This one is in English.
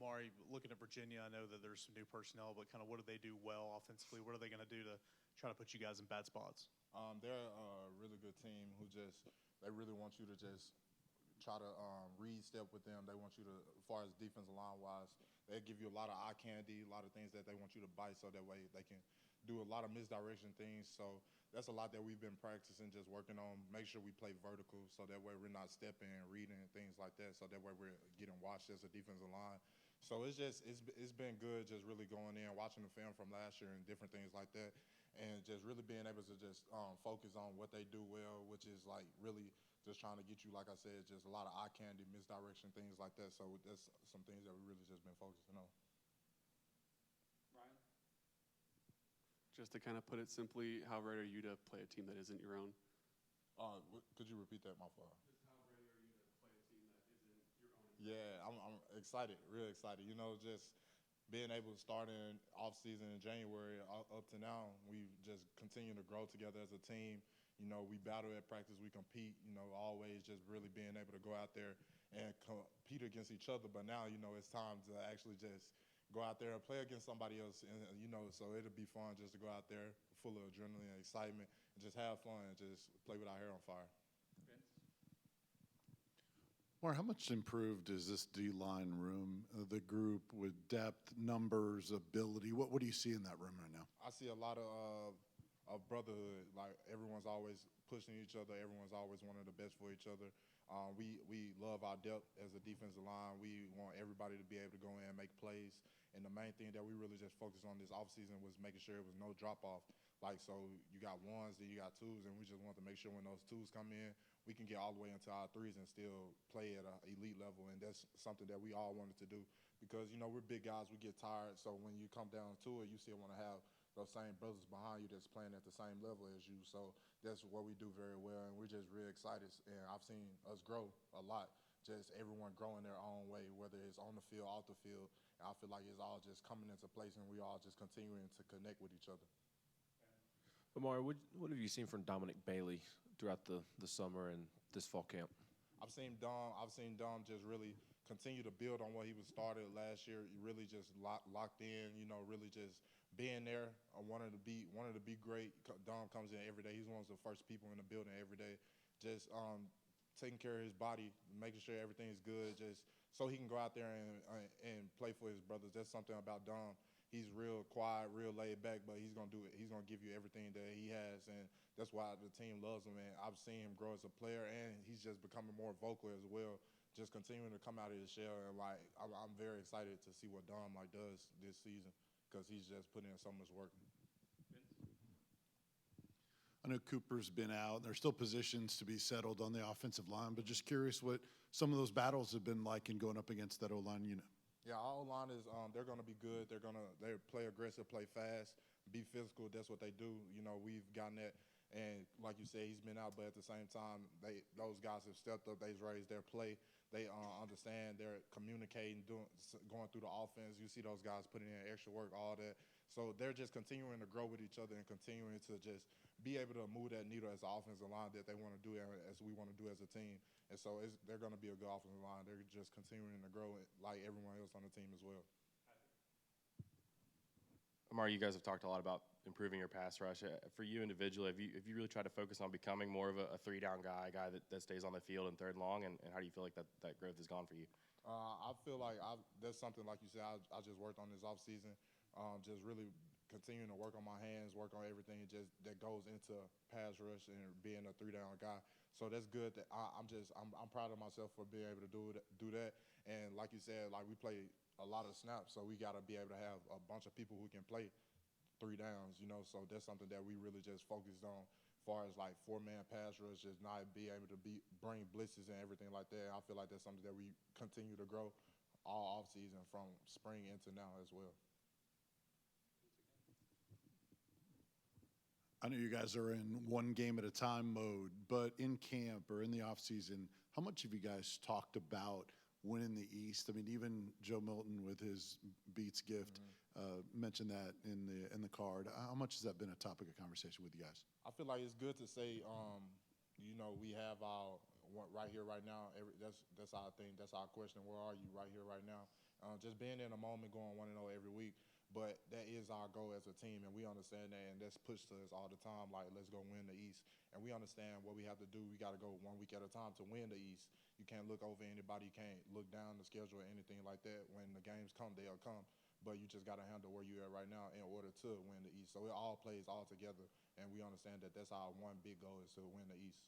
Omari, looking at Virginia, I know that there's some new personnel, but kind of what do they do well offensively? What are they going to do to try to put you guys in bad spots? They're a really good team who they really want you to just try to read step with them. They want you to, as far as defensive line wise, they give you a lot of eye candy, a lot of things that they want you to bite so that way they can do a lot of misdirection things. So that's a lot that we've been practicing, just working on, make sure we play vertical so that way we're not stepping and reading and things like that, so that way we're getting watched as a defensive line. So it's been good just really going in, watching the film from last year and different things like that, and just really being able to just focus on what they do well, which is like really just trying to get you, like I said, just a lot of eye candy, misdirection, things like that. So that's some things that we really just been focusing on. Ryan? Just to kind of put it simply, how ready are you to play a team that isn't your own? Could you repeat that, my fault? Just how ready are you to play a team that isn't your own? Yeah, I'm excited, real excited. You know, just being able to start in off season in January up to now, we've just continued to grow together as a team. You know, we battle at practice, we compete, you know, always just really being able to go out there and compete against each other. But now, you know, it's time to actually just go out there and play against somebody else. And, you know, so it'll be fun just to go out there full of adrenaline and excitement and just have fun and just play with our hair on fire. Vince? Mark, how much improved is this D-line room, the group with depth, numbers, ability? What do you see in that room right now? I see a lot of brotherhood. Like, everyone's always pushing each other. Everyone's always wanting the best for each other. We love our depth as a defensive line. We want everybody to be able to go in and make plays. And the main thing that we really just focused on this offseason was making sure it was no drop-off. Like, so you got ones, then you got twos, and we just want to make sure when those twos come in, we can get all the way into our threes and still play at an elite level. And that's something that we all wanted to do because, you know, we're big guys. We get tired. So when you come down to it, you still want to have those same brothers behind you that's playing at the same level as you. So that's what we do very well, and we're just really excited. And I've seen us grow a lot, just everyone growing their own way, whether it's on the field, off the field. And I feel like it's all just coming into place, and we all just continuing to connect with each other. Omari, what have you seen from Dominic Bailey throughout the summer and this fall camp? I've seen Dom just really continue to build on what he was started last year. He really just locked in, you know, really just being there. I wanted to be great. Dom comes in every day. He's one of the first people in the building every day. Just taking care of his body, making sure everything's good, just so he can go out there and play for his brothers. That's something about Dom. He's real quiet, real laid back, but he's gonna do it. He's gonna give you everything that he has, and that's why the team loves him. And I've seen him grow as a player, and he's just becoming more vocal as well, just continuing to come out of his shell. And like, I'm very excited to see what Dom does this season because he's just putting in so much work. I know Cooper's been out. There's still positions to be settled on the offensive line, but just curious what some of those battles have been like in going up against that O-line unit. Yeah, our O-line is they're going to be good. They play aggressive, play fast, be physical. That's what they do. You know, we've gotten that. And like you said, he's been out, but at the same time, those guys have stepped up. They've raised their play. They understand. They're communicating, going through the offense. You see those guys putting in extra work, all that. So they're just continuing to grow with each other and continuing to just be able to move that needle as an offensive line that they want to do as we want to do as a team. And so they're going to be a good offensive line. They're just continuing to grow like everyone else on the team as well. Omari, you guys have talked a lot about improving your pass rush. For you individually, have you really tried to focus on becoming more of a three-down guy, a guy that stays on the field in third and long, and how do you feel like that growth has gone for you? I feel like that's something, like you said, I just worked on this offseason, just really continuing to work on my hands, work on everything that goes into pass rush and being a three-down guy. So that's good. That I'm proud of myself for being able to do that. And like you said, like we play a lot of snaps, so we got to be able to have a bunch of people who can play three downs, you know. So that's something that we really just focused on, as far as like four-man pass rush, just not be able to bring blitzes and everything like that. I feel like that's something that we continue to grow all offseason from spring into now as well. I know you guys are in one game at a time mode, but in camp or in the offseason, how much have you guys talked about winning the East? I mean, even Joe Milton with his Beats gift mentioned that in the card. How much has that been a topic of conversation with you guys? I feel like it's good to say, you know, we have our right here, right now. That's our thing. That's our question. Where are you right here, right now? just being in the moment, going 1-0 every week. But that is our goal as a team, and we understand that, and that's pushed us all the time. Like, let's go win the East, and we understand what we have to do. We got to go 1 week at a time to win the East. You can't look over anybody. You can't look down the schedule or anything like that. When the games come, they'll come. But you just got to handle where you're at right now in order to win the East. So it all plays all together, and we understand that that's our one big goal is to win the East.